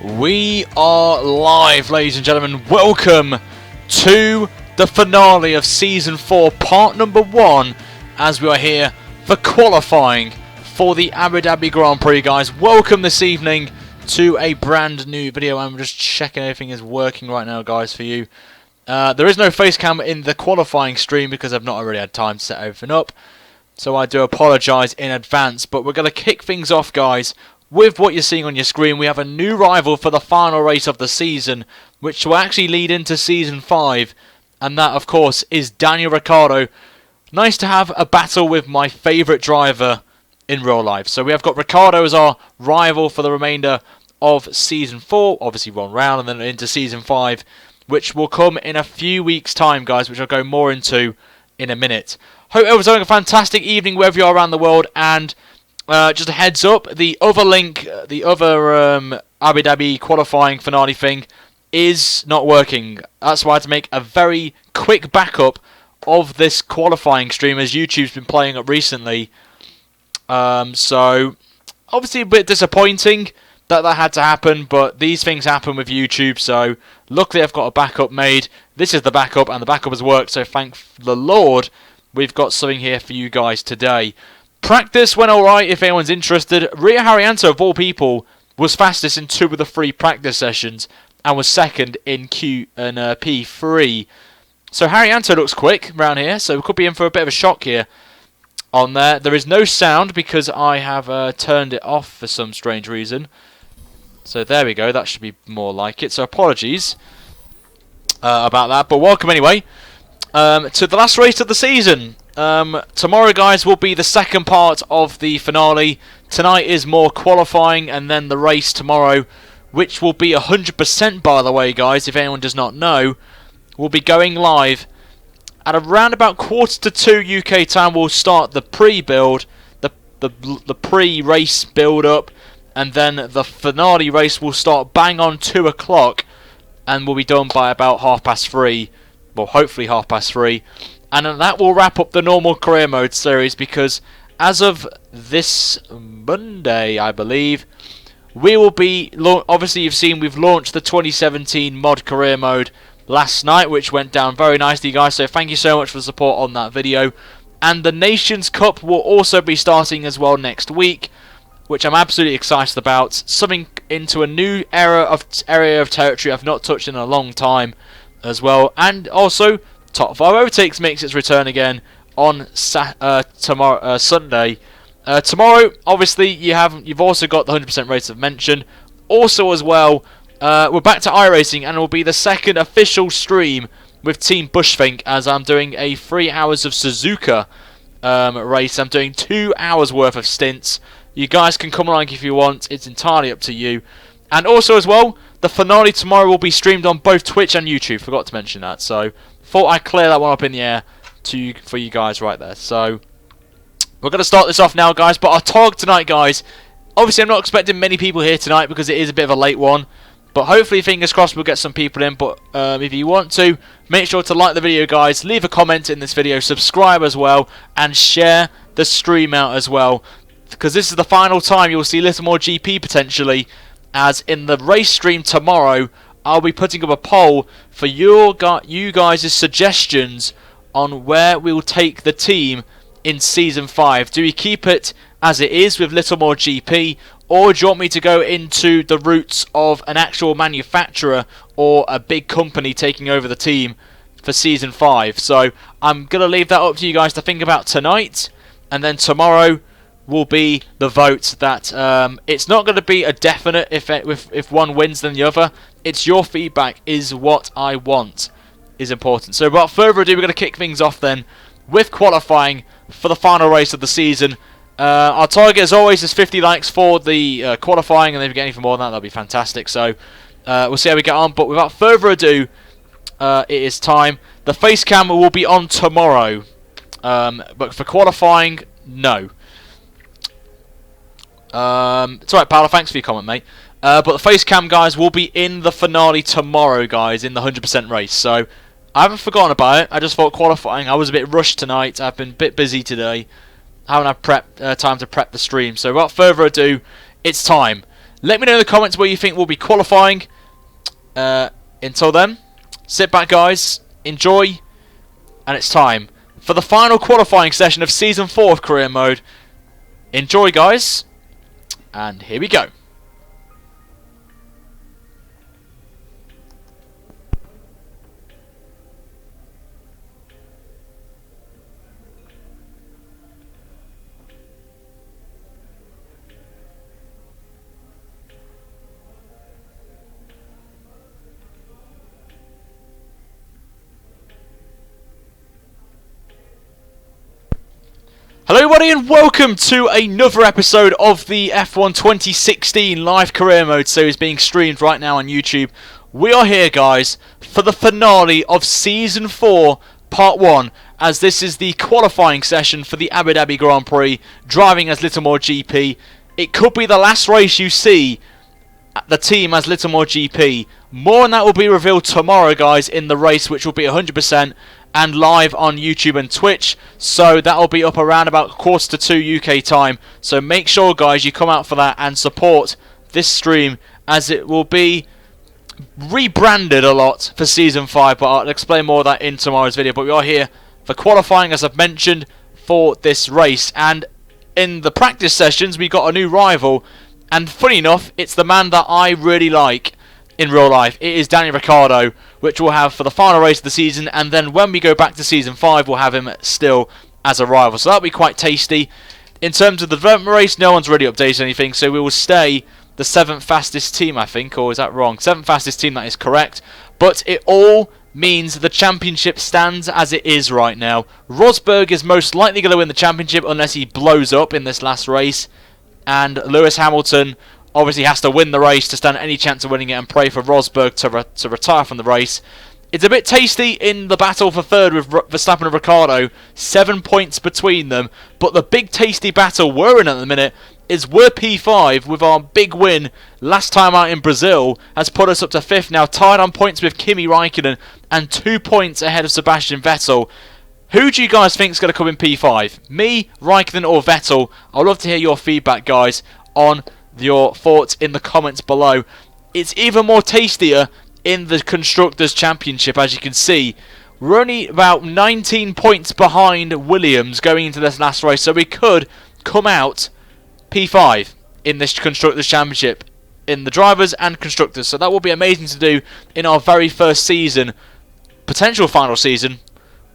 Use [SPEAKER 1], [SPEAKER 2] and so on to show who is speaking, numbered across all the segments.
[SPEAKER 1] We are live, ladies and gentlemen. Welcome to the finale of Season 4, Part Number 1, as we are here for qualifying for the Abu Dhabi Grand Prix, guys. Welcome this evening to a brand new video. I'm just checking everything is working right now, guys, for you. There is no face cam in the qualifying stream because I've not already had time to set everything up. So I do apologise in advance, but we're going to kick things off, guys, with what you're seeing on your screen. We have a new rival for the final race of the season, which will actually lead into Season 5, and that, of course, is Daniel Ricciardo. Nice to have a battle with my favourite driver in real life. So we have got Ricciardo as our rival for the remainder of Season 4, obviously one round, and then into Season 5, which will come in a few weeks' time, guys, which I'll go more into in a minute. Hope everyone's having a fantastic evening wherever you are around the world, and just a heads up, the other link, the other Abu Dhabi qualifying finale thing is not working. That's why I had to make a very quick backup of this qualifying stream, as YouTube's been playing up recently. So, obviously a bit disappointing that had to happen, but these things happen with YouTube, so luckily I've got a backup made. This is the backup, and the backup has worked, so thank the Lord we've got something here for you guys today. Practice went alright if anyone's interested. Ricciardo, of all people, was fastest in 2 of the 3 practice sessions and was second in P3. So Harrianto looks quick around here, so we could be in for a bit of a shock here on there. There is no sound because I have turned it off for some strange reason. So there we go, that should be more like it. So apologies about that, but welcome anyway to the last race of the season. Tomorrow, guys, will be the second part of the finale. Tonight is more qualifying, and then the race tomorrow, which will be 100%, by the way, guys, if anyone does not know, will be going live at around about 1:45 UK time. We'll start the pre-build, the pre-race build-up, and then the finale race will start bang on 2 o'clock, and will be done by about 3:30. Well, hopefully 3:30. And then that will wrap up the normal career mode series, because as of this Monday, I believe, we will be... Obviously, you've seen we've launched the 2017 mod career mode last night, which went down very nicely, guys. So thank you so much for the support on that video. And the Nations Cup will also be starting as well next week, which I'm absolutely excited about. Something into a new area of territory I've not touched in a long time as well. And also, Top 5 Overtakes makes its return again on tomorrow, Sunday. Tomorrow, obviously, you've also got the 100% race I've mentioned. Also, as well, we're back to iRacing, and it will be the second official stream with Team Bushfink, as I'm doing a 3 hours of Suzuka race. I'm doing 2 hours worth of stints. You guys can come along if you want. It's entirely up to you. And also, as well, the finale tomorrow will be streamed on both Twitch and YouTube. Forgot to mention that, so thought I'd clear that one up in the air for you guys right there. So we're going to start this off now, guys. But our target tonight, guys, obviously I'm not expecting many people here tonight because it is a bit of a late one. But hopefully, fingers crossed, we'll get some people in. But if you want to, make sure to like the video, guys. Leave a comment in this video. Subscribe as well. And share the stream out as well. Because this is the final time you'll see a little more GP potentially. As in the race stream tomorrow, I'll be putting up a poll for you guys' suggestions on where we'll take the team in Season 5. Do we keep it as it is with little more GP, or do you want me to go into the routes of an actual manufacturer or a big company taking over the team for Season 5? So I'm going to leave that up to you guys to think about tonight, and then tomorrow will be the vote. That it's not going to be a definite if one wins than the other. It's your feedback is what I want is important. So without further ado, we're going to kick things off then with qualifying for the final race of the season. Our target, as always, is 50 likes for the qualifying, and if we get anything more than that, that'll be fantastic. So we'll see how we get on. But without further ado, it is time. The face cam will be on tomorrow, but for qualifying, no. It's alright, Paolo, thanks for your comment, mate. But the face cam, guys, will be in the finale tomorrow, guys, in the 100% race. So I haven't forgotten about it. I just thought qualifying, I was a bit rushed tonight. I've been a bit busy today. I haven't had time to prep the stream. So without further ado, it's time. Let me know in the comments where you think we'll be qualifying. Until then, sit back guys, enjoy, and it's time for the final qualifying session of Season 4 of Career Mode. Enjoy guys, and here we go. Hello everybody and welcome to another episode of the F1 2016 live career mode series being streamed right now on YouTube. We are here guys for the finale of Season 4 Part 1, as this is the qualifying session for the Abu Dhabi Grand Prix, driving as Littlemore GP. It could be the last race you see the team as Littlemore GP. More on that will be revealed tomorrow guys in the race, which will be 100% and live on YouTube and Twitch, so that'll be up around about 1:45 UK time, so make sure guys you come out for that and support this stream, as it will be rebranded a lot for Season 5, but I'll explain more of that in tomorrow's video. But we are here for qualifying, as I've mentioned, for this race, and in the practice sessions we got a new rival, and funny enough it's the man that I really like in real life. It is Daniel Ricciardo, which we'll have for the final race of the season, and then when we go back to Season 5 we'll have him still as a rival, so that'll be quite tasty. In terms of the development race, no one's really updated anything, so we will stay the 7th fastest team, I think, or is that wrong? 7th fastest team, that is correct, but it all means the championship stands as it is right now. Rosberg is most likely going to win the championship unless he blows up in this last race, and Lewis Hamilton obviously has to win the race to stand any chance of winning it, and pray for Rosberg to retire from the race. It's a bit tasty in the battle for third with Verstappen and Ricciardo, 7 points between them, but the big tasty battle we're in at the minute is we're P5 with our big win last time out in Brazil, has put us up to 5th now, tied on points with Kimi Räikkönen and 2 points ahead of Sebastian Vettel. Who do you guys think is going to come in P5? Me, Räikkönen or Vettel? I'd love to hear your feedback guys on your thoughts in the comments below. It's even more tastier in the Constructors' Championship, as you can see. We're only about 19 points behind Williams going into this last race, so we could come out P5 in this Constructors' Championship, in the drivers and constructors, so that will be amazing to do in our very first season, potential final season.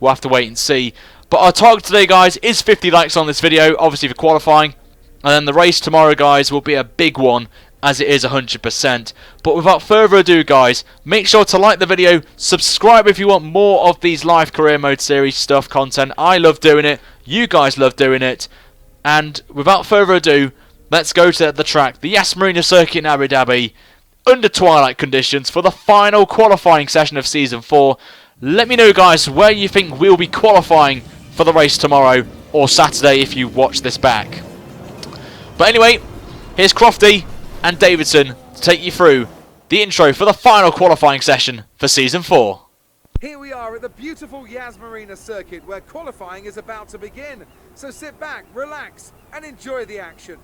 [SPEAKER 1] We'll have to wait and see. But our target today guys is 50 likes on this video, obviously for qualifying. And then the race tomorrow, guys, will be a big one, as it is 100%. But without further ado, guys, make sure to like the video, subscribe if you want more of these live career mode series stuff, content. I love doing it, you guys love doing it. And without further ado, let's go to the track, the Yas Marina circuit in Abu Dhabi, under twilight conditions for the final qualifying session of Season 4. Let me know, guys, where you think we'll be qualifying for the race tomorrow, or Saturday if you watch this back. But anyway, here's Crofty and Davidson to take you through the intro for the final qualifying session for Season 4.
[SPEAKER 2] Here we are at the beautiful Yas Marina circuit where qualifying is about to begin. So sit back, relax and enjoy the action.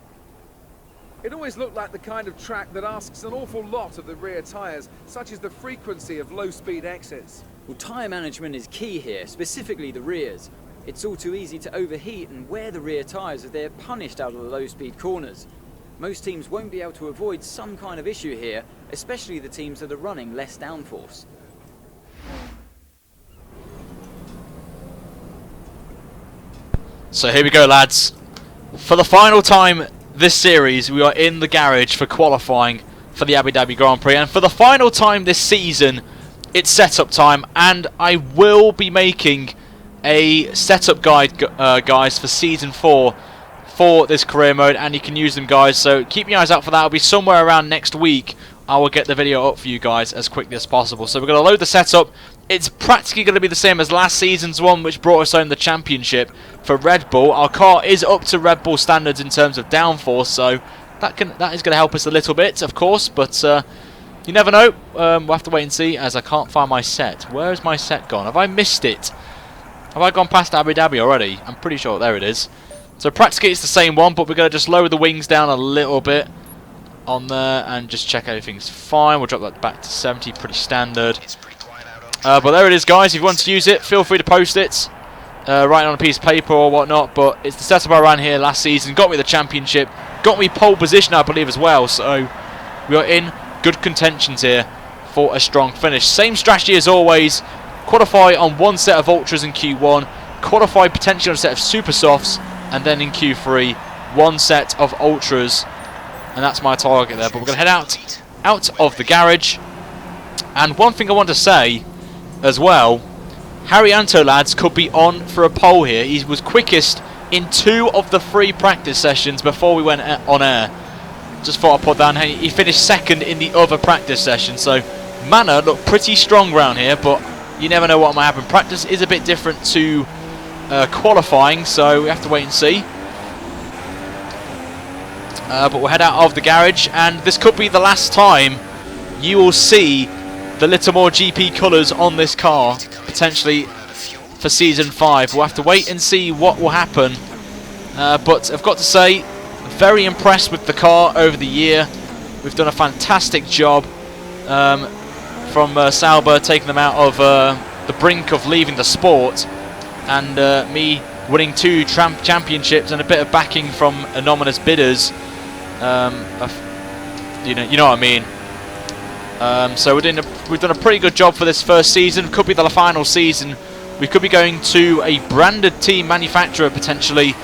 [SPEAKER 2] It always looked like the kind of track that asks an awful lot of the rear tyres, such as the frequency of low-speed exits.
[SPEAKER 3] Well, tyre management is key here, specifically the rears. It's all too easy to overheat and wear the rear tyres as they're punished out of the low-speed corners. Most teams won't be able to avoid some kind of issue here, especially the teams that are running less downforce.
[SPEAKER 1] So here we go lads. For the final time this series, we are in the garage for qualifying for the Abu Dhabi Grand Prix. And for the final time this season, it's setup time. And I will be making a setup guide, guys, for Season 4 for this career mode, and you can use them, guys, so keep your eyes out for that. It'll be somewhere around next week. I will get the video up for you guys as quickly as possible. So we're going to load the setup. It's practically going to be the same as last season's one, which brought us home the championship for Red Bull. Our car is up to Red Bull standards in terms of downforce, so that is going to help us a little bit, of course, but you never know. We'll have to wait and see, as I can't find my set. Where is my set gone? Have I missed it? Have I gone past Abu Dhabi already? I'm pretty sure. There it is. So practically it's the same one, but we're going to just lower the wings down a little bit on there and just check everything's fine. We'll drop that back to 70, pretty standard. But there it is, guys. If you want to use it, feel free to post it. Writing on a piece of paper or whatnot, but it's the setup I ran here last season. Got me the championship, got me pole position, I believe, as well. So we are in good contentions here for a strong finish. Same strategy as always. Qualify on one set of ultras in Q1, qualify potentially on a set of super softs, and then in Q3 one set of ultras, and that's my target there. But we're going to head out of the garage. And one thing I want to say as well, Harrianto, lads, could be on for a pole here. He was quickest in 2 of the 3 practice sessions before we went on air. Just thought I'd put down, hey, he finished 2nd in the other practice session. So Manor looked pretty strong round here, but you never know what might happen. Practice is a bit different to qualifying, so we have to wait and see. But we'll head out of the garage, and this could be the last time you will see the Littlemore GP colours on this car, potentially for Season 5. We'll have to wait and see what will happen. But I've got to say, very impressed with the car over the year. We've done a fantastic job from Sauber, taking them out of the brink of leaving the sport, and me winning 2 championships and a bit of backing from anonymous bidders. You know what I mean. So we've done a pretty good job for this first season. Could be the final season. We could be going to a branded team manufacturer potentially,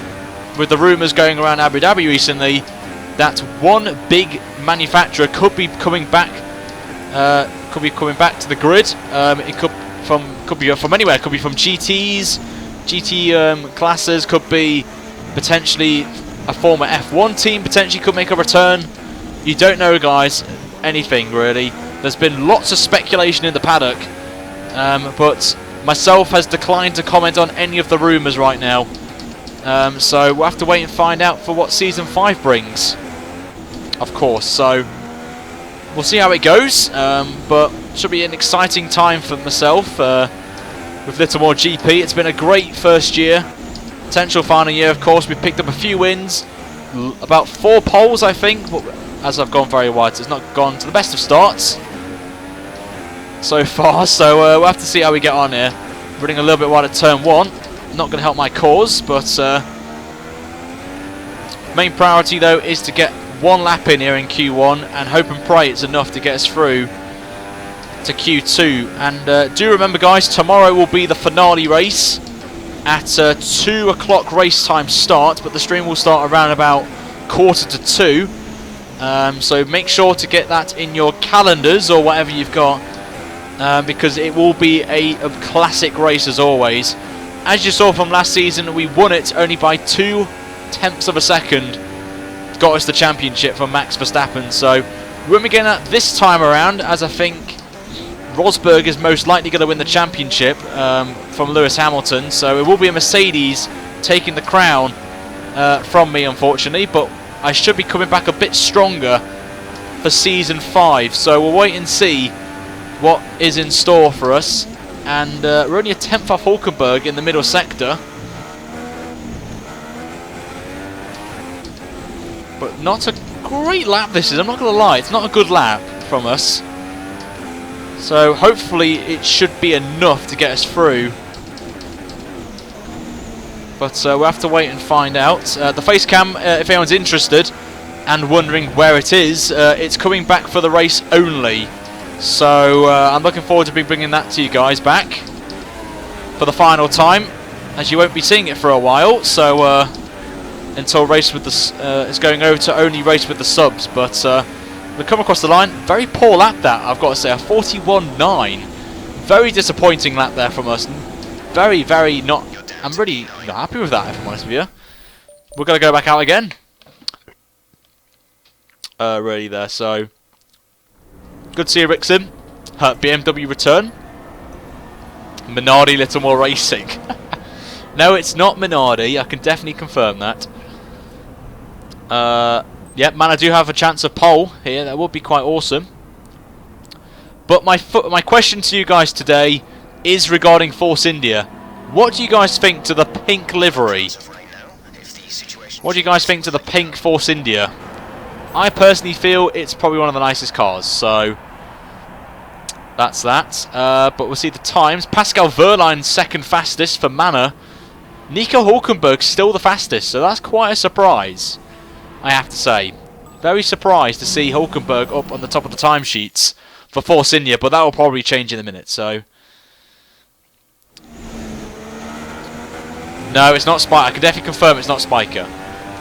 [SPEAKER 1] with the rumours going around Abu Dhabi recently that one big manufacturer could be coming back. To the grid. It could be from anywhere. Could be from GTs, GT classes. Could be potentially a former F1 team. Potentially could make a return. You don't know, guys. Anything really. There's been lots of speculation in the paddock, but myself has declined to comment on any of the rumours right now. So we'll have to wait and find out for what Season 5 brings, of course. So we'll see how it goes, but should be an exciting time for myself with Littlemore GP. It's been a great first year, potential final year, of course. We've picked up a few wins, about 4 poles, I think, as I've gone very wide. So it's not gone to the best of starts so far, so we'll have to see how we get on here. Running a little bit wide at turn 1, not going to help my cause, but main priority though is to get 1 lap in here in Q1 and hope and pray it's enough to get us through to Q2. And do remember, guys, tomorrow will be the finale race at 2 o'clock race time start, but the stream will start around about 1:45. So make sure to get that in your calendars or whatever you've got, because it will be a classic race as always. As you saw from last season, we won it only by 0.2 of a second. Got us the championship from Max Verstappen. So we won't be getting that this time around, as I think Rosberg is most likely going to win the championship from Lewis Hamilton. So it will be a Mercedes taking the crown from me, unfortunately. But I should be coming back a bit stronger for Season 5. So we'll wait and see what is in store for us. And we're only a 10th off Hulkenberg in the middle sector. But not a great lap this is, I'm not going to lie. It's not a good lap from us. So hopefully it should be enough to get us through. But we'll have to wait and find out. The face cam, if anyone's interested and wondering where it is, it's coming back for the race only. So I'm looking forward to bringing that to you guys back for the final time, as you won't be seeing it for a while. So until race with the it's going over to only race with the subs. But we come across the line. Very poor lap that, I've got to say, a 41.9. Very disappointing lap there from us. Very, very not. I'm really not happy with that, if I'm honest with you. We're going to go back out again. Really there, so good to see you, Rickson. BMW return. Minardi Littlemore Racing. No, it's not Minardi. I can definitely confirm that. Yep, man, I do have a chance of pole here. That would be quite awesome. But my question to you guys today is regarding Force India. What do you guys think to the pink livery? What do you guys think to the pink Force India? I personally feel it's probably one of the nicest cars, so that's that. But we'll see the times. Pascal Wehrlein second fastest for Manor. Nico Hulkenberg still the fastest, so that's quite a surprise, I have to say. Very surprised to see Hulkenberg up on the top of the timesheets for Force India, but that will probably change in a minute, so... No, it's not Spiker. I can definitely confirm it's not Spiker.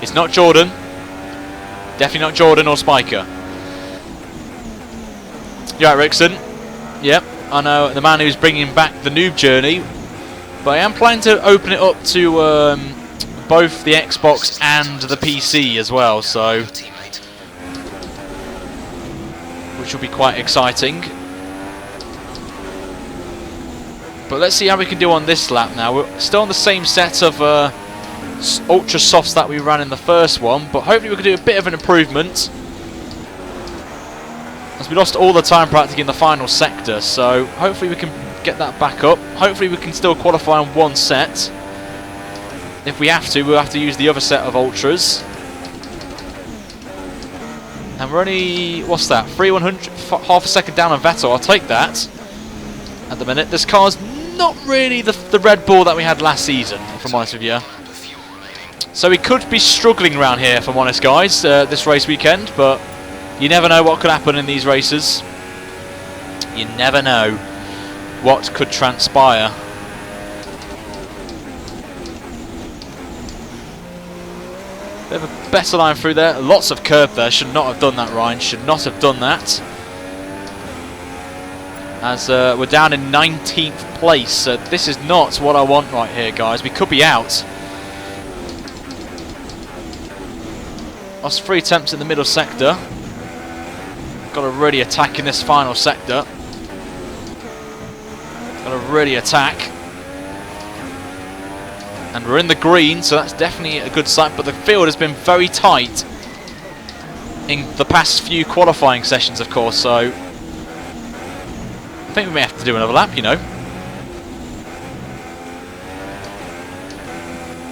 [SPEAKER 1] It's not Jordan. Definitely not Jordan or Spiker. You're right, Rickson. Yep, I know the man who's bringing back the noob journey. But I am planning to open it up to both the Xbox and the PC as well, so... which will be quite exciting. But let's see how we can do on this lap now. We're still on the same set of Ultra Softs that we ran in the first one, but hopefully we can do a bit of an improvement. As we lost all the time practically in the final sector, so hopefully we can get that back up. Hopefully we can still qualify on one set. If we have to, we'll have to use the other set of Ultras. And we're only, what's that, 3/100, half a second down on Vettel. I'll take that at the minute. This car's not really the Red Bull that we had last season, if I'm honest with you. So we could be struggling around here, if I'm honest, guys, this race weekend, but you never know what could happen in these races. You never know what could transpire. Bit of a better line through there. Lots of curb there. Should not have done that, Ryan. Should not have done that. As we're down in 19th place. This is not what I want right here, guys. We could be out. Lost 3 attempts in the middle sector. Got to really attack in this final sector. Got to really attack. And we're in the green, so that's definitely a good sign. But the field has been very tight in the past few qualifying sessions, of course. So I think we may have to do another lap, you know.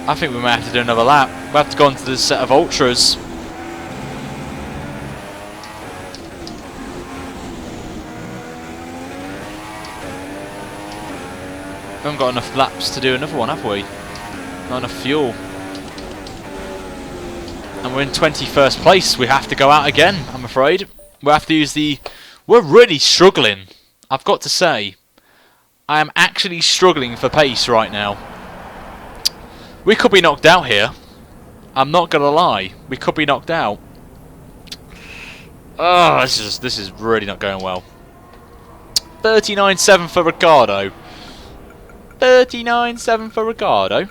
[SPEAKER 1] I think we may have to do another lap. We'll have to go into this set of Ultras. We haven't got enough laps to do another one, have we? Not enough fuel. And we're in 21st place. We have to go out again, I'm afraid. We'll have to use the... We're really struggling, I've got to say. I am actually struggling for pace right now. We could be knocked out here. I'm not going to lie. We could be knocked out. Oh, this is really not going well. 39.7 for Ricciardo. 39.7 for Ricciardo.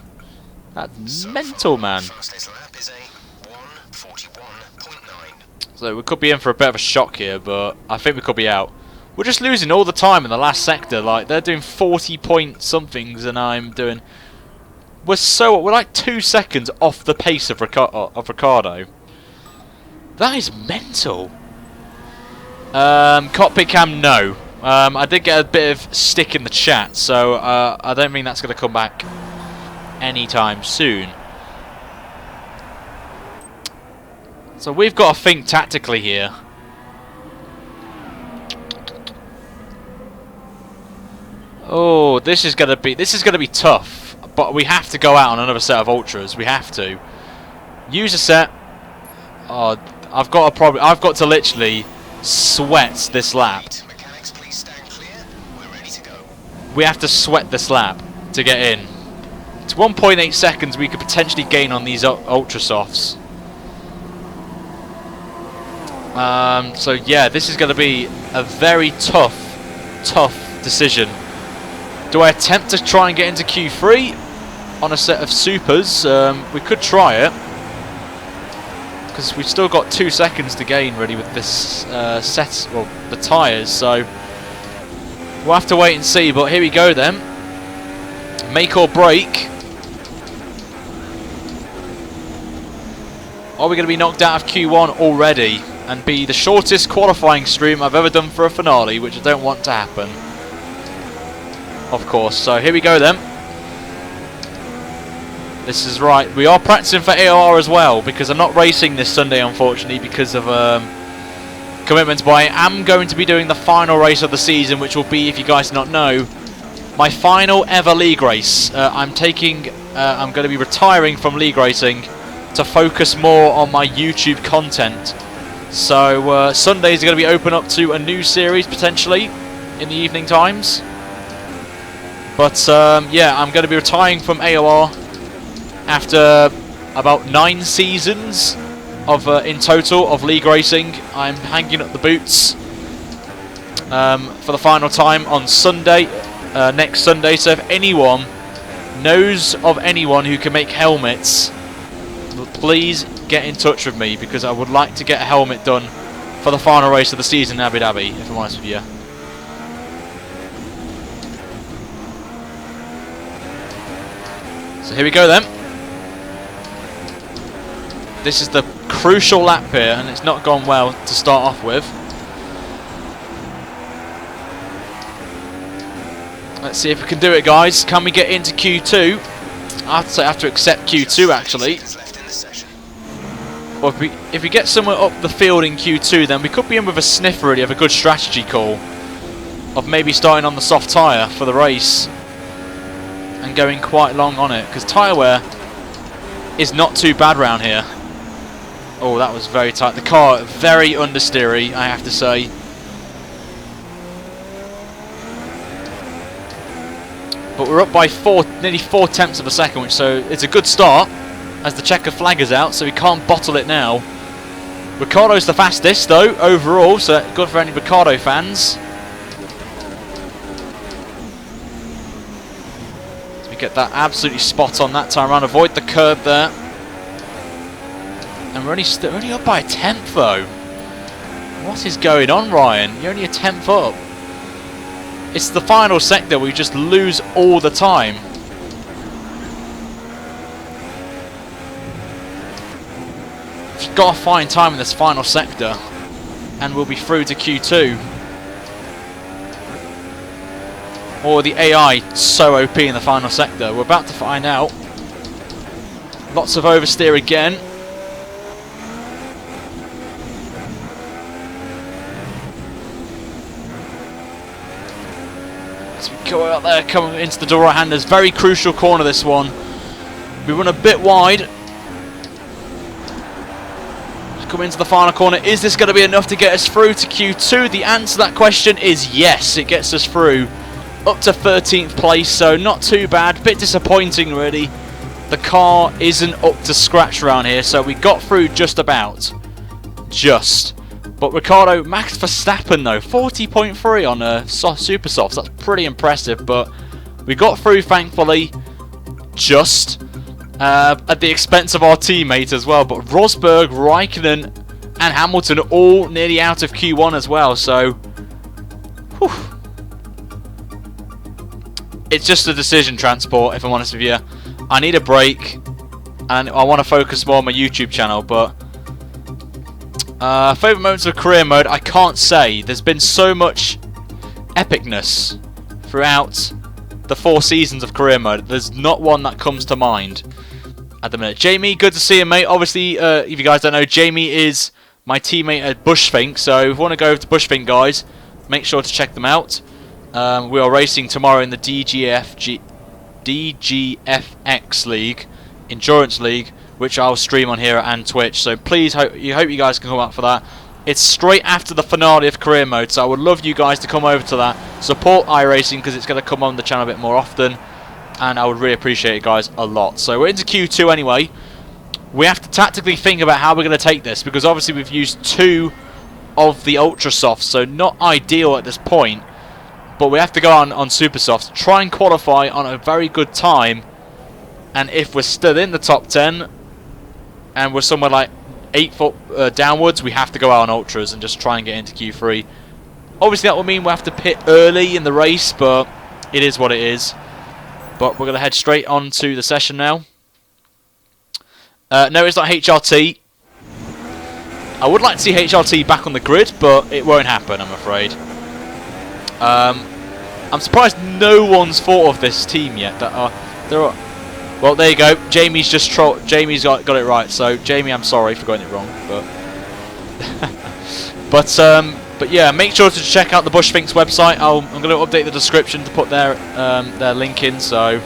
[SPEAKER 1] That's mental, man. So we could be in for a bit of a shock here, but I think we could be out. We're just losing all the time in the last sector. Like, they're doing 40 point somethings and I'm doing... We're like 2 seconds off the pace of Ricciardo. That is mental. Cockpit cam, no. I did get a bit of stick in the chat, so I don't think that's going to come back anytime soon. So we've got to think tactically here. Oh, this is going to be tough, but we have to go out on another set of Ultras. We have to use a set. Oh, I've got to literally sweat this lap. We have to sweat this lap to get in. It's 1.8 seconds we could potentially gain on these Ultra Softs. So yeah, this is going to be a very tough decision. Do I attempt to try and get into Q3 on a set of Supers? We could try it, because we've still got 2 seconds to gain really with this set, well, the tyres. So we'll have to wait and see. But here we go then. Make or break. Are we going to be knocked out of Q1 already and be the shortest qualifying stream I've ever done for a finale, which I don't want to happen, of course. So here we go then. This is right. We are practicing for AOR as well, because I'm not racing this Sunday, unfortunately, because of commitments. But I am going to be doing the final race of the season, which will be, if you guys do not know, my final ever league race. I'm going to be retiring from league racing to focus more on my YouTube content. So Sundays are going to be open up to a new series potentially in the evening times. But yeah, I'm going to be retiring from AOR after about 9 seasons of in total of league racing. I'm hanging up the boots for the final time on Sunday, next Sunday. So if anyone knows of anyone who can make helmets, please get in touch with me, because I would like to get a helmet done for the final race of the season in Abu Dhabi, if I'm honest with you. So here we go then. This is the crucial lap here, and it's not gone well to start off with. Let's see if we can do it, guys. Can we get into Q2? I'd say I have to accept Q2 actually. Or if we get somewhere up the field in Q2, then we could be in with a sniff really of a good strategy call of maybe starting on the soft tyre for the race and going quite long on it, because tyre wear is not too bad round here. Oh, that was very tight. The car very understeery, I have to say. But we're up by nearly 4 tenths of a second, so it's a good start as the checker flag is out, so we can't bottle it now. Ricciardo's the fastest though overall, so good for any Ricciardo fans. So we get that absolutely spot on that time around, avoid the curb there. And we're only up by a tenth though. What is going on, Ryan? You're only a tenth up. It's the final sector we just lose all the time. We've got to find time in this final sector, and we'll be through to Q2. Or the AI so OP in the final sector. We're about to find out. Lots of oversteer again. As we go out there, coming into the door right handers. Very crucial corner this one. We run a bit wide. Coming into the final corner. Is this going to be enough to get us through to Q2? The answer to that question is yes. It gets us through up to 13th place, so not too bad. Bit disappointing really. The car isn't up to scratch around here, so we got through just about. Just. But Ricciardo, Max Verstappen though, 40.3 on Super Softs. That's pretty impressive, but we got through thankfully. Just. At the expense of our teammate as well, but Rosberg, Raikkonen and Hamilton all nearly out of Q1 as well, so whew. It's just a decision transport, if I'm honest with you. I need a break and I want to focus more on my YouTube channel, but favourite moments of career mode, I can't say. There's been so much epicness throughout the 4 seasons of career mode. There's not one that comes to mind at the minute. Jamie, good to see you, mate. Obviously, if you guys don't know, Jamie is my teammate at Bushfink, so if you want to go over to Bushfink, guys, make sure to check them out. We are racing tomorrow in the DGFX League, Endurance League, which I'll stream on here and Twitch, so please, hope you guys can come out for that. It's straight after the finale of career mode, so I would love you guys to come over to that. Support iRacing, because it's going to come on the channel a bit more often, and I would really appreciate it, guys, a lot. So we're into Q2 anyway. We have to tactically think about how we're going to take this, because obviously we've used 2 of the Ultra Softs, so not ideal at this point. But we have to go on Super Softs, try and qualify on a very good time, and if we're still in the top 10, and we're somewhere like 8 foot downwards, we have to go out on Ultras and just try and get into Q3. Obviously that will mean we'll have to pit early in the race, but it is what it is. But we're going to head straight on to the session now. No, it's not HRT. I would like to see HRT back on the grid, but it won't happen, I'm afraid. I'm surprised no one's thought of this team yet. Well, there you go. Jamie's just Jamie's got it right. So, Jamie, I'm sorry for getting it wrong, but yeah, make sure to check out the Bushfinks website. I'm going to update the description to put their link in. So,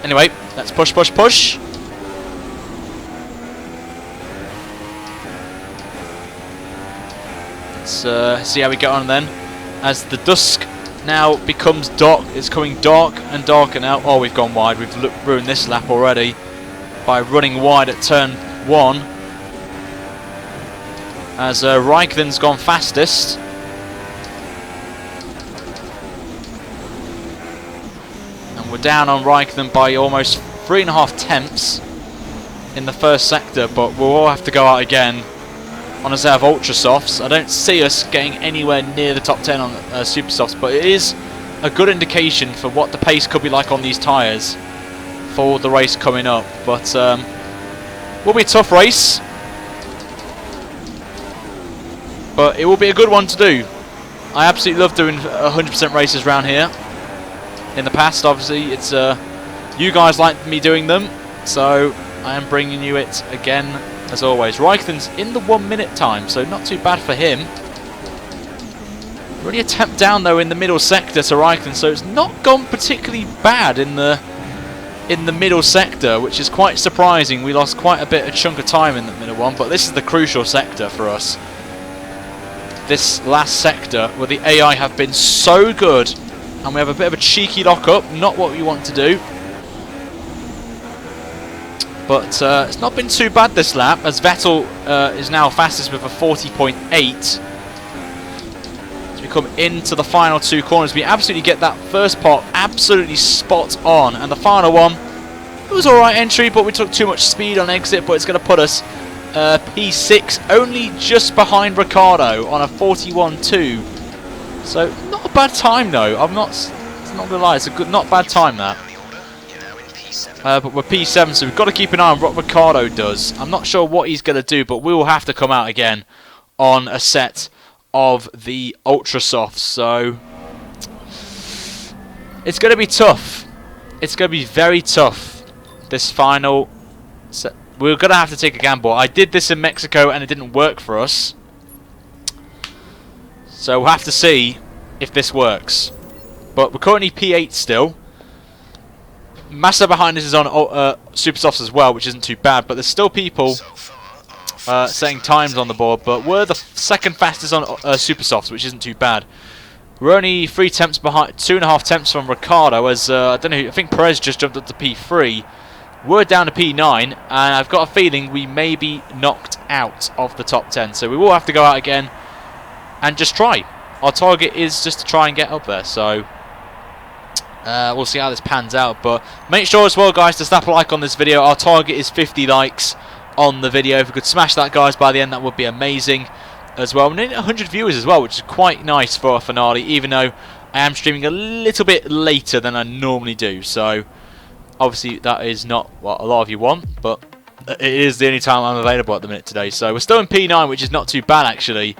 [SPEAKER 1] anyway, let's push, push, push. Let's see how we get on then, as the dusk now becomes dark. It's coming dark and darker now. Oh, we've gone wide. We've ruined this lap already by running wide at turn 1. As Raikkonen's gone fastest. And we're down on Raikkonen by almost 3.5 tenths in the first sector, but we'll all have to go out again on a set of Ultra Softs. I don't see us getting anywhere near the top 10 on Super Softs, but it is a good indication for what the pace could be like on these tyres for the race coming up. But will be a tough race, but it will be a good one to do. I absolutely love doing 100% races around here. In the past, obviously, it's you guys like me doing them, so I am bringing you it again as always. Raikkonen's in the 1 minute time, so not too bad for him. Really attempt down though in the middle sector to Raikkonen, so it's not gone particularly bad in the middle sector, which is quite surprising. We lost quite a chunk of time in the middle one, but this is the crucial sector for us. This last sector where the AI have been so good, and we have a bit of a cheeky lock-up, not what we want to do. But it's not been too bad this lap, as Vettel is now fastest with a 40.8. As we come into the final 2 corners, we absolutely get that first part absolutely spot on. And the final one, it was alright entry, but we took too much speed on exit, but it's going to put us P6, only just behind Ricciardo on a 41.2. So not a bad time though. I'm not going to lie, it's a good, not bad time that. But we're P7, so we've got to keep an eye on what Ricciardo does. I'm not sure what he's going to do, but we will have to come out again on a set of the Ultra Softs. So it's going to be tough. It's going to be very tough, this final set. We're going to have to take a gamble. I did this in Mexico and it didn't work for us. So we'll have to see if this works. But we're currently P8 still. Massa behind us is on Super Softs as well, which isn't too bad, but there's still people setting times on the board, but we're the second fastest on Super Softs, which isn't too bad. We're only 3 tenths behind, 2.5 tenths from Ricciardo, as I don't know, I think Perez just jumped up to P3. We're down to P9, and I've got a feeling we may be knocked out of the top 10, so we will have to go out again and just try. Our target is just to try and get up there, so we'll see how this pans out. But make sure as well, guys, to slap a like on this video. Our target is 50 likes on the video. If we could smash that, guys, by the end, that would be amazing as well. We need 100 viewers as well, which is quite nice for a finale, even though I am streaming a little bit later than I normally do. So obviously that is not what a lot of you want, but it is the only time I'm available at the minute today. So we're still in P9, which is not too bad actually,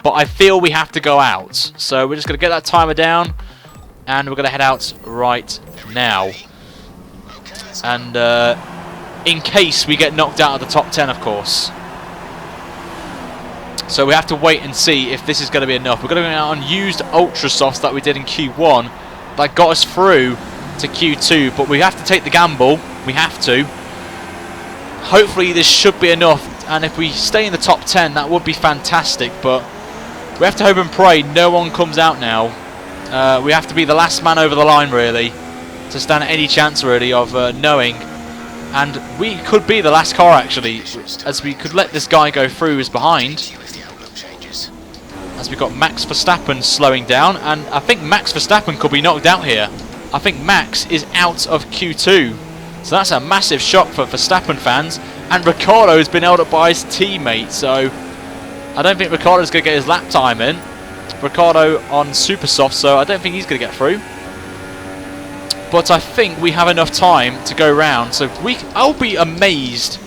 [SPEAKER 1] but I feel we have to go out. So we're just going to get that timer down, and we're going to head out right now. And in case we get knocked out of the top 10, of course. So we have to wait and see if this is going to be enough. We're going to go out on used Ultra Softs that we did in Q1. That got us through to Q2, but we have to take the gamble. We have to. Hopefully this should be enough, and if we stay in the top 10, that would be fantastic, but we have to hope and pray no one comes out now. We have to be the last man over the line, really, to stand any chance, really, of knowing. And we could be the last car, actually, as we could let this guy go through who's behind. As we've got Max Verstappen slowing down, and I think Max Verstappen could be knocked out here. I think Max is out of Q2. So that's a massive shock for Verstappen fans. And Ricciardo has been held up by his teammate, so I don't think Ricciardo's going to get his lap time in. Ricciardo on Super Soft, so I don't think he's going to get through. But I think we have enough time to go round, so I'll be amazed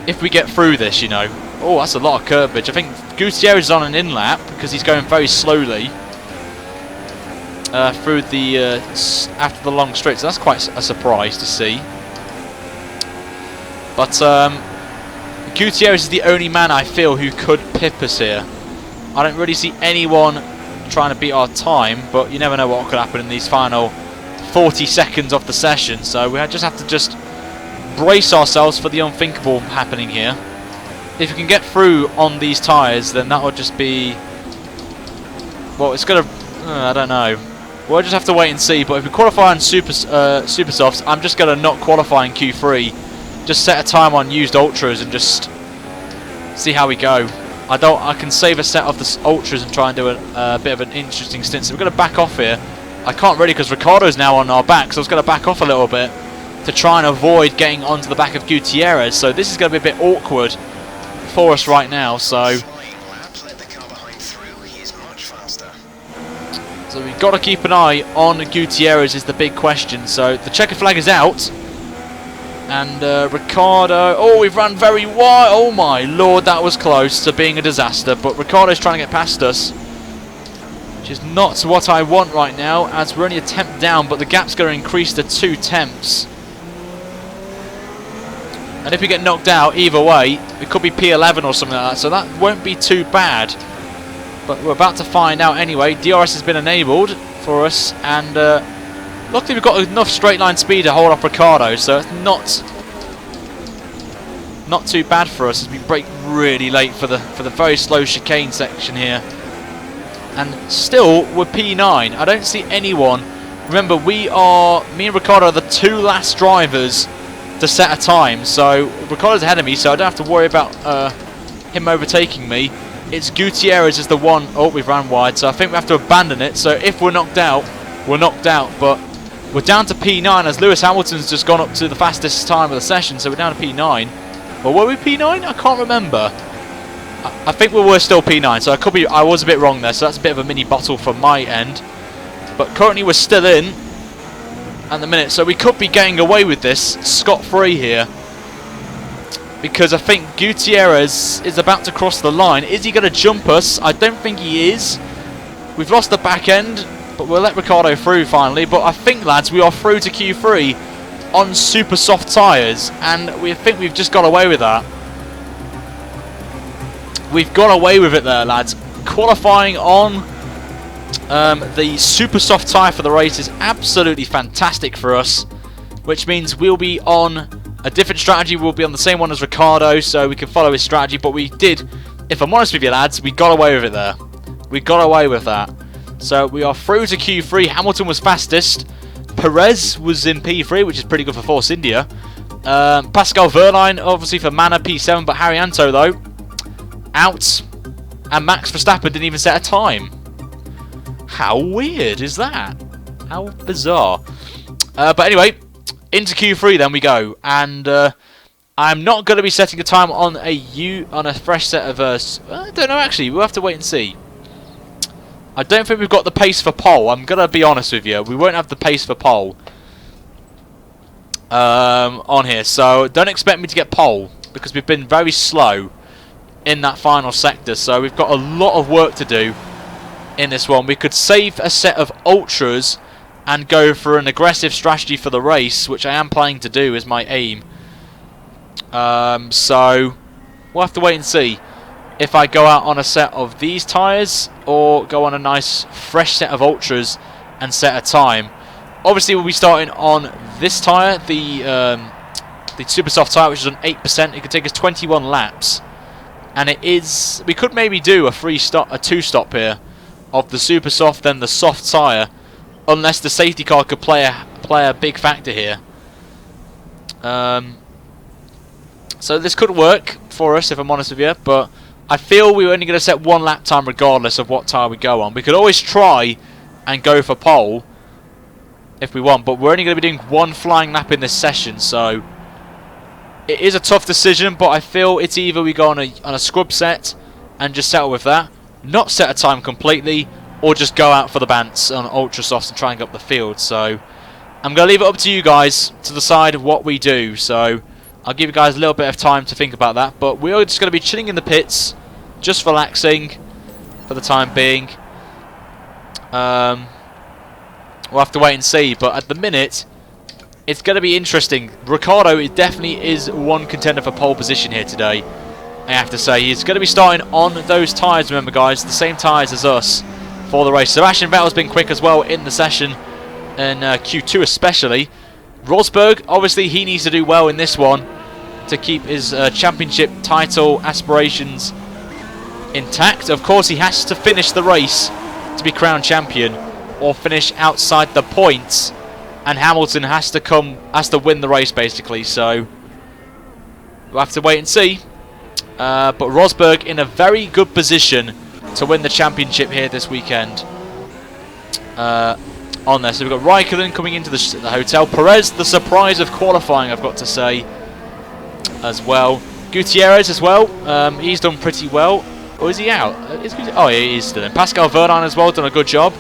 [SPEAKER 1] if we get through this, you know. Oh, that's a lot of curbage. I think Gutierrez is on an in lap because he's going very slowly. through the after the long straight. So that's quite a surprise to see. But Gutierrez is the only man I feel who could pip us here. I don't really see anyone trying to beat our time, but you never know what could happen in these final 40 seconds of the session. So we just have to brace ourselves for the unthinkable happening here. If we can get through on these tyres, then that would just be... Well, it's going to... I don't know. We'll just have to wait and see. But if we qualify on super softs, I'm just going to not qualify in Q3. Just set a time on used ultras and just see how we go. I can save a set of the ultras and try and do a bit of an interesting stint. So we're going to back off here. I can't really because Ricciardo's now on our back, so I was going to back off a little bit to try and avoid getting onto the back of Gutierrez. So this is going to be a bit awkward for us right now. So we've got to keep an eye on Gutierrez is the big question. So the checker flag is out. And Ricciardo, oh, we've run very wide. Oh my lord, that was close to being a disaster. But Ricciardo's trying to get past us, which is not what I want right now, as we're only a temp down, but the gap's going to increase to 2 temps. And if we get knocked out, either way, it could be P11 or something like that, so that won't be too bad. But we're about to find out anyway. DRS has been enabled for us, and luckily we've got enough straight line speed to hold off Ricciardo, so it's not too bad for us as we brake really late for the very slow chicane section here. And still we're P9. I don't see anyone. Remember, me and Ricciardo are the 2 last drivers to set a time, so Ricciardo's ahead of me, so I don't have to worry about him overtaking me. It's Gutierrez is the one. Oh, we've ran wide, so I think we have to abandon it. So if we're knocked out, we're knocked out, but we're down to P9 as Lewis Hamilton's just gone up to the fastest time of the session, so we're down to P9. Or were we P9? I can't remember. I think we were still P9, so I was a bit wrong there, so that's a bit of a mini bottle from my end. But currently we're still in at the minute, so we could be getting away with this scot-free here. Because I think Gutierrez is about to cross the line. Is he going to jump us? I don't think he is. We've lost the back end, but we'll let Ricciardo through finally. But I think, lads, we are through to Q3 on super soft tyres, and we think we've just got away with that. We've got away with it there, lads. Qualifying on the super soft tyre for the race is absolutely fantastic for us, which means we'll be on a different strategy. We'll be on the same one as Ricciardo, so we can follow his strategy. But we did, if I'm honest with you, lads, we got away with it there. We got away with that. So we are through to Q3. Hamilton was fastest. Perez was in P3, which is pretty good for Force India. Pascal Wehrlein, obviously for Mana, P7, but Haryanto, though, out. And Max Verstappen didn't even set a time. How weird is that? How bizarre. But anyway, into Q3 then we go. And I'm not going to be setting a time on a fresh set of... I don't know, actually. We'll have to wait and see. I don't think we've got the pace for pole. I'm going to be honest with you. We won't have the pace for pole on here. So don't expect me to get pole, because we've been very slow in that final sector. So we've got a lot of work to do in this one. We could save a set of ultras and go for an aggressive strategy for the race, which I am planning to do, is my aim. So we'll have to wait and see if I go out on a set of these tyres or go on a nice fresh set of ultras and set a time. Obviously we'll be starting on this tyre, the super soft tyre, which is on 8%. It could take us 21 laps, and it is, we could maybe do a two-stop here of the super soft, then the soft tyre, unless the safety car could play a big factor here. So this could work for us, if I'm honest with you, but I feel we're only going to set 1 lap time regardless of what tyre we go on. We could always try and go for pole if we want, but we're only going to be doing 1 flying lap in this session, so it is a tough decision. But I feel it's either we go on a scrub set and just settle with that, not set a time completely, or just go out for the bants on ultra softs and try and get up the field. So I'm going to leave it up to you guys to decide what we do. So I'll give you guys a little bit of time to think about that, but we're just going to be chilling in the pits, just relaxing for the time being. We'll have to wait and see. But at the minute, it's going to be interesting. Ricciardo definitely is one contender for pole position here today. I have to say, he's going to be starting on those tyres, remember guys, the same tyres as us for the race. Sebastian Vettel's been quick as well in the session, in Q2 especially. Rosberg, obviously he needs to do well in this one to keep his championship title aspirations intact. Of course, he has to finish the race to be crowned champion, or finish outside the points, and Hamilton has to win the race basically. So we'll have to wait and see. But Rosberg in a very good position to win the championship here this weekend. On there, so we've got Raikkonen coming into the hotel. Perez, the surprise of qualifying, I've got to say, as well. Gutierrez as well. He's done pretty well. Or is he out? Oh, yeah, he is still in. Pascal Verdun as well, done a good job.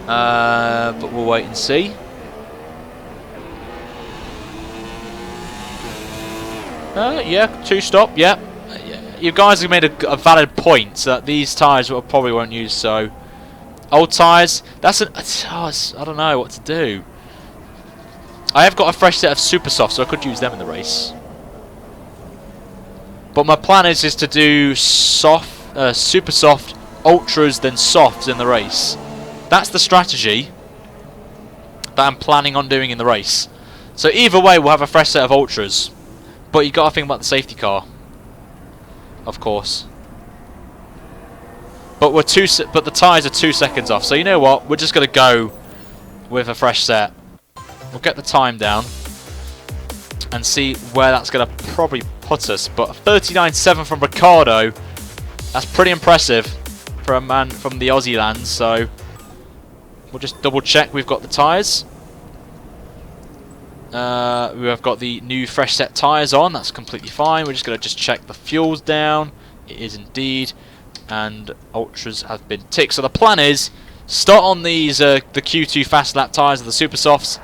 [SPEAKER 1] But we'll wait and see. Yeah, 2-stop, yeah. You guys have made a valid point that these tyres probably won't use, so... Old tyres, I don't know what to do. I have got a fresh set of super soft, so I could use them in the race. But my plan is to do super soft, ultras, then softs in the race. That's the strategy that I'm planning on doing in the race. So either way, we'll have a fresh set of ultras. But you got to think about the safety car, of course. But the tyres are 2 seconds off. So you know what? We're just going to go with a fresh set. We'll get the time down and see where that's going to probably put us. But 39.7 from Ricciardo. That's pretty impressive for a man from the Aussie lands. So we'll just double check we've got the tyres. We have got the new fresh set tyres on. That's completely fine. We're just going to check the fuels down. It is indeed. And ultras have been ticked. So the plan is start on these the Q2 fast lap tyres of the super softs,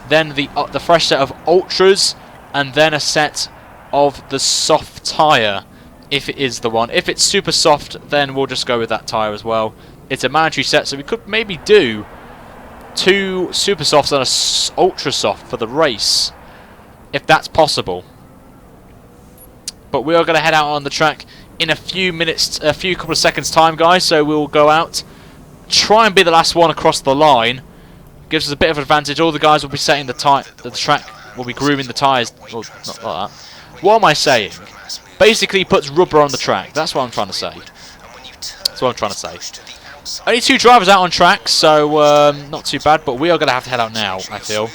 [SPEAKER 1] then the fresh set of ultras, and then a set of the soft tyre if it is the one. If it's super soft, then we'll just go with that tyre as well. It's a mandatory set, so we could maybe do 2 super softs and a ultra soft for the race, if that's possible. But we are going to head out on the track in a couple of seconds time, guys. So we'll go out, try and be the last one across the line. Gives us a bit of an advantage. All the guys will be setting the track, will be grooming the tyres. Well, not like that. What am I saying? Basically puts rubber on the track. That's what I'm trying to say. That's what I'm trying to say. Only 2 drivers out on track, so not too bad, but we are going to have to head out now, I feel.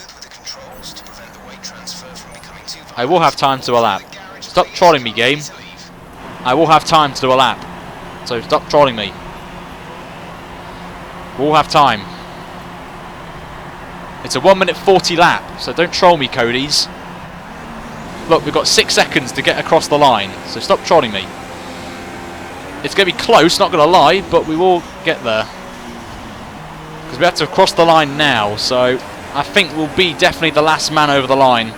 [SPEAKER 1] I will have time to do a lap. Stop trolling me, game. I will have time to do a lap. So stop trolling me. We'll have time. It's a 1 minute 40 lap, so don't troll me, Cody's. Look, we've got 6 seconds to get across the line, so stop trolling me. It's going to be close, not going to lie, but we will get there. Because we have to cross the line now, so I think we'll be definitely the last man over the line.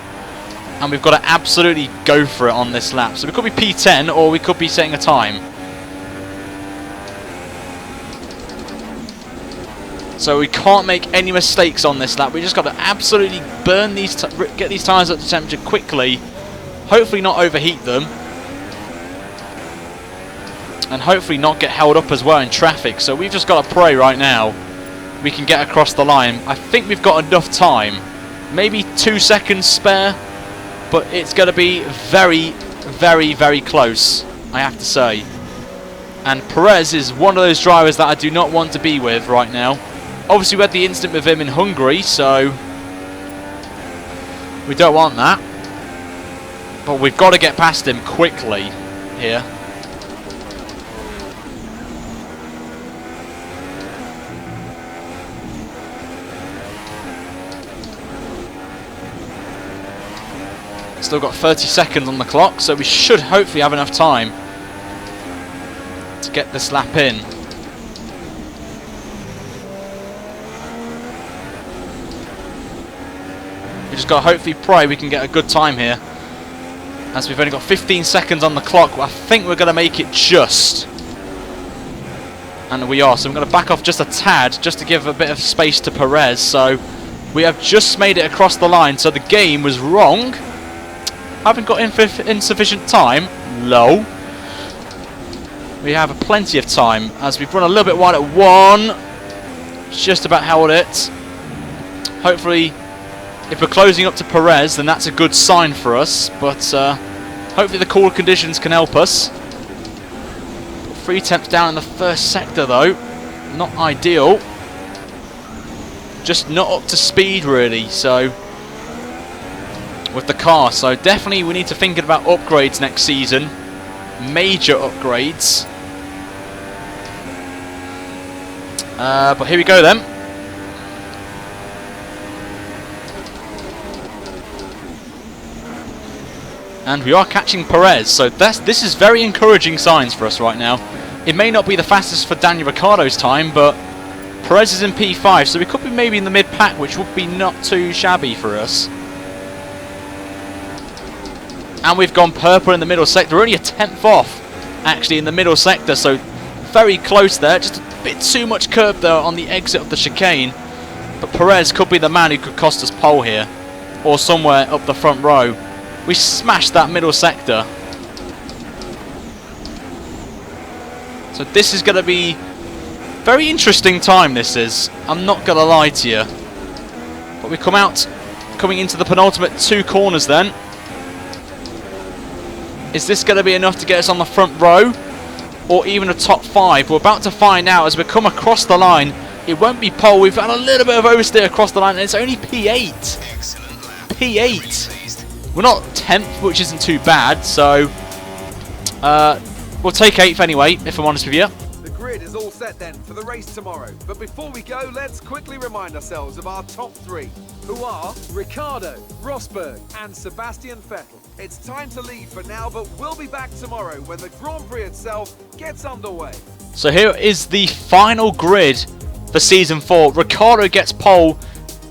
[SPEAKER 1] And we've got to absolutely go for it on this lap. So we could be P10, or we could be setting a time. So we can't make any mistakes on this lap. We just got to absolutely burn these, get these tyres up to temperature quickly. Hopefully not overheat them. And hopefully not get held up as well in traffic. So we've just got to pray right now we can get across the line. I think we've got enough time. Maybe 2 seconds spare. But it's going to be very, very, very close, I have to say. And Perez is one of those drivers that I do not want to be with right now. Obviously we had the incident with him in Hungary, so we don't want that. But we've got to get past him quickly here. Still got 30 seconds on the clock, so we should hopefully have enough time to get this lap in. We just got to hopefully pray we can get a good time here, as we've only got 15 seconds on the clock. I think we're going to make it just And we are. So I'm going to back off just a tad, just to give a bit of space to Perez. So we have just made it across the line. So the game was wrong. Haven't got insufficient time. Low. We have plenty of time as we've run a little bit wide at 1. Just about held it. Hopefully, if we're closing up to Perez, then that's a good sign for us. But hopefully the cooler conditions can help us. 3/10 down in the first sector though. Not ideal. Just not up to speed really, so with the car. So definitely we need to think about upgrades next season. Major upgrades. But here we go then. And we are catching Perez, so this is very encouraging signs for us right now. It may not be the fastest for Daniel Ricciardo's time, but Perez is in P5, so we could be maybe in the mid-pack, which would be not too shabby for us. And we've gone purple in the middle sector. We're only a 10th off, actually, in the middle sector, so very close there. Just a bit too much curb there on the exit of the chicane. But Perez could be the man who could cost us pole here, or somewhere up the front row. We smashed that middle sector. So this is going to be very interesting time, this is. I'm not going to lie to you. But we coming into the penultimate 2 corners then. Is this going to be enough to get us on the front row? Or even a top 5? We're about to find out as we come across the line. It won't be pole. We've had a little bit of oversteer across the line and it's only P8. P8. We're not 10th, which isn't too bad, so we'll take 8th anyway, if I'm honest with you.
[SPEAKER 2] The grid is all set then for the race tomorrow. But before we go, let's quickly remind ourselves of our top 3, who are Ricciardo, Rosberg and Sebastian Vettel. It's time to leave for now, but we'll be back tomorrow when the Grand Prix itself gets underway.
[SPEAKER 1] So here is the final grid for Season 4. Ricciardo gets pole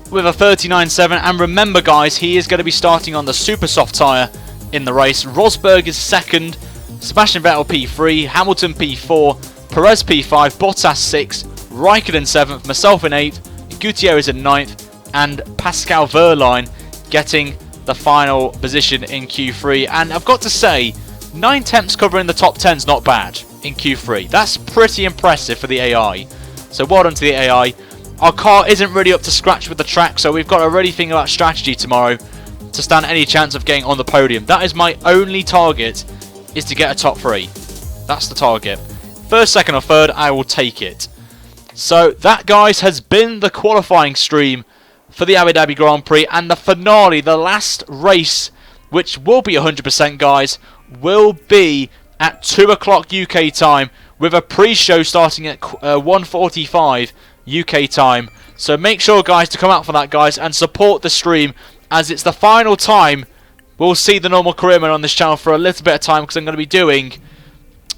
[SPEAKER 1] with a 39.7, and remember guys, he is going to be starting on the super soft tyre in the race. Rosberg is 2nd, Sebastian Vettel P3, Hamilton P4, Perez P5, Bottas 6, Raikkonen 7th, myself in 8th, Gutierrez in 9th, and Pascal Wehrlein getting the final position in Q3. And I've got to say, 9 tenths covering the top 10 is not bad in Q3. That's pretty impressive for the AI. So well done to the AI. Our car isn't really up to scratch with the track, so we've got to really think about strategy tomorrow to stand any chance of getting on the podium. That is my only target, is to get a top 3. That's the target. 1st, 2nd or 3rd, I will take it. So that, guys, has been the qualifying stream for the Abu Dhabi Grand Prix, and the finale, the last race, which will be 100%, guys, will be at 2 o'clock UK time, with a pre-show starting at 1:45 UK time. So make sure, guys, to come out for that, guys, and support the stream, as it's the final time we'll see the normal career mode on this channel for a little bit of time, because I'm going to be doing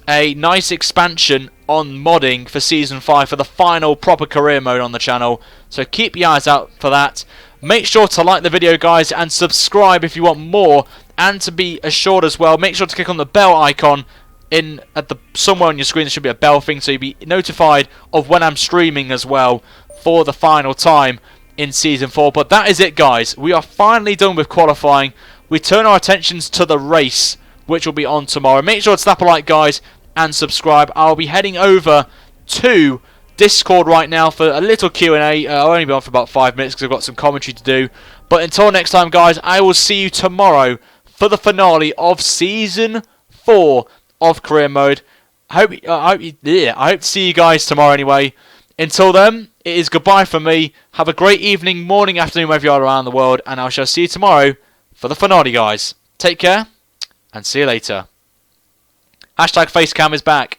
[SPEAKER 1] a nice expansion on modding for Season 5 for the final proper career mode on the channel. So keep your eyes out for that. Make sure to like the video, guys, and subscribe if you want more. And to be assured as well, make sure to click on the bell icon somewhere on your screen. There should be a bell thing, so you'll be notified of when I'm streaming as well for the final time in Season 4. But that is it, guys. We are finally done with qualifying. We turn our attentions to the race, which will be on tomorrow. Make sure to slap a like, guys, and subscribe. I'll be heading over to Discord right now for a little Q&A. I'll only be on for about 5 minutes because I've got some commentary to do. But until next time, guys, I will see you tomorrow for the finale of Season 4 of Career Mode. I hope to see you guys tomorrow anyway. Until then, it is goodbye from me. Have a great evening, morning, afternoon, wherever you are around the world. And I shall see you tomorrow for the finale, guys. Take care, and see you later. Hashtag Facecam is back.